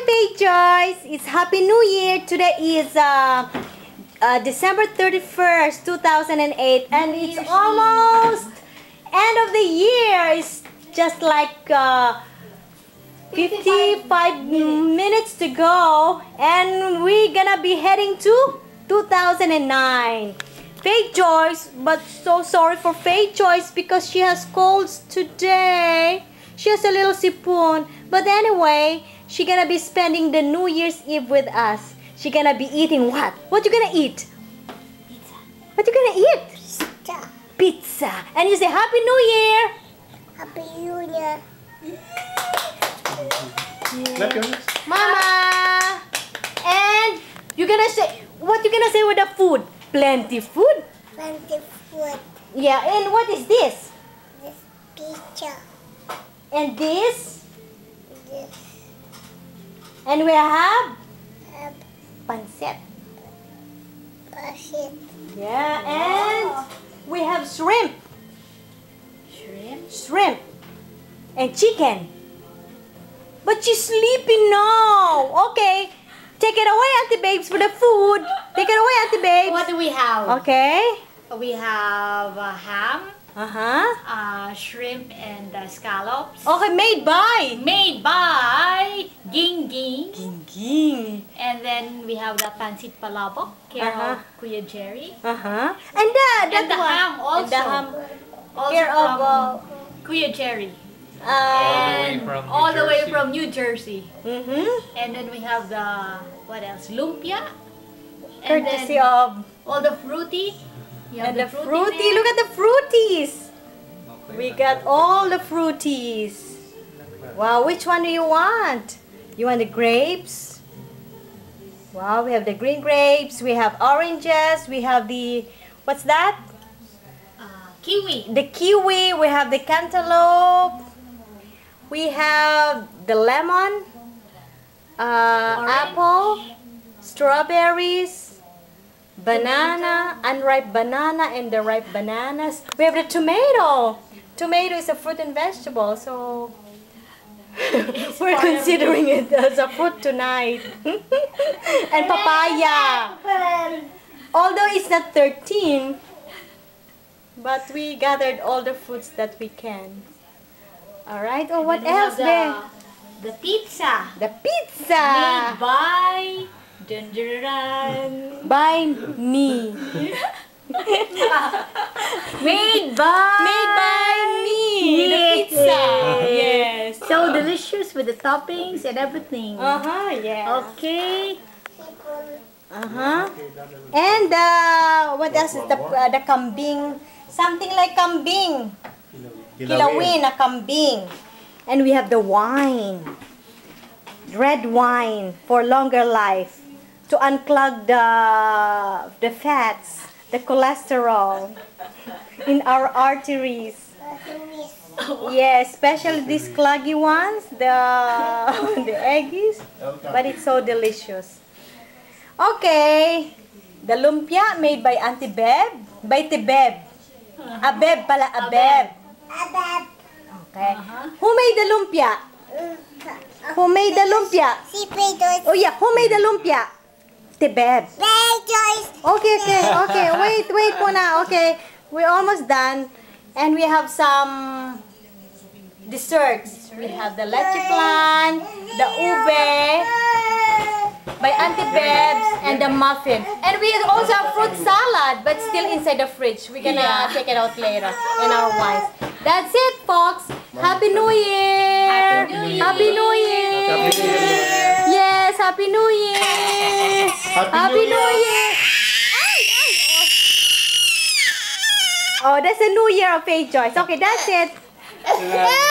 Faith Joyce! It's Happy New Year! Today is December 31st, 2008, and it's almost end of the year. It's just like 55 minutes to go, and we're gonna be heading to 2009. Faith Joyce, but so sorry for Faith Joyce because she has colds today. She has a little sipon, but anyway, she gonna be spending the New Year's Eve with us. She gonna be eating what? What you gonna eat? Pizza. What you gonna eat? Pizza. Pizza. And you say Happy New Year. Happy New Year. Mama. And you gonna say what you gonna say with the food? Plenty food. Plenty food. Yeah. And what is this? This pizza. And this. This And we have uh, pancit. shit. Yeah. And we have shrimp. Shrimp. And chicken. But she's sleeping now. Okay. Take it away, Auntie Babes, for the food. Take it away, Auntie Babes. What do we have? Okay. We have ham, shrimp, and scallops. Okay, made by. Made by Ging Ging. Gingging. And then we have the pancit palabok, care of Kuya Jerry. And that And the one. ham also. And the ham. Also Care of from Kuya Jerry. and All the way from New Jersey. mm-hmm. And then we have the, what else? Lumpia. And Courtesy then of all the fruity. You have and the fruity fruity. there. Look at the fruities. We got all the fruities. Wow, which one do you want? You want the grapes? Wow, we have the green grapes. We have oranges. We have the, what's that? Kiwi. The kiwi. We have the cantaloupe. We have the lemon, apple, strawberries, banana, unripe banana, and the ripe bananas. We have the tomato. Tomato is a fruit and vegetable, so we're considering it as a fruit tonight. And papaya. Although it's not 13, but we gathered all the fruits that we can. Alright, oh, what And then we else have there? The pizza. The pizza. Made by Dunduran. By me. Made by. Made by me. The pizza. Yes. So delicious with the toppings and everything. Yeah. Okay. And what else is the kambing? Something like kambing. Kilawin, a kambing. And we have the wine. Red wine for longer life. To unclog the fats, the cholesterol in our arteries. Yeah, especially these cloggy ones, the eggies. But it's so delicious. Okay. The lumpia made by Auntie Beb. By Tibeb. Abeb pala, Abeb. Okay. Who made the lumpia? Who made the lumpia? Si Peter. Oh yeah, who made the lumpia? Tibeb. Joyce. Okay. Wait muna. Okay. We're almost done. And we have some desserts. We have the leche flan, the ube by Auntie Bebs, and the muffin. And we also have fruit salad, but still inside the fridge. We're gonna take it out later in our wines. That's it, folks. Happy New Year! Happy New Year! Happy New Year! Happy New Year! Yes, Happy New Year! Happy New Year! Oh, that's a New Year of Faith Joyce. Okay, that's it.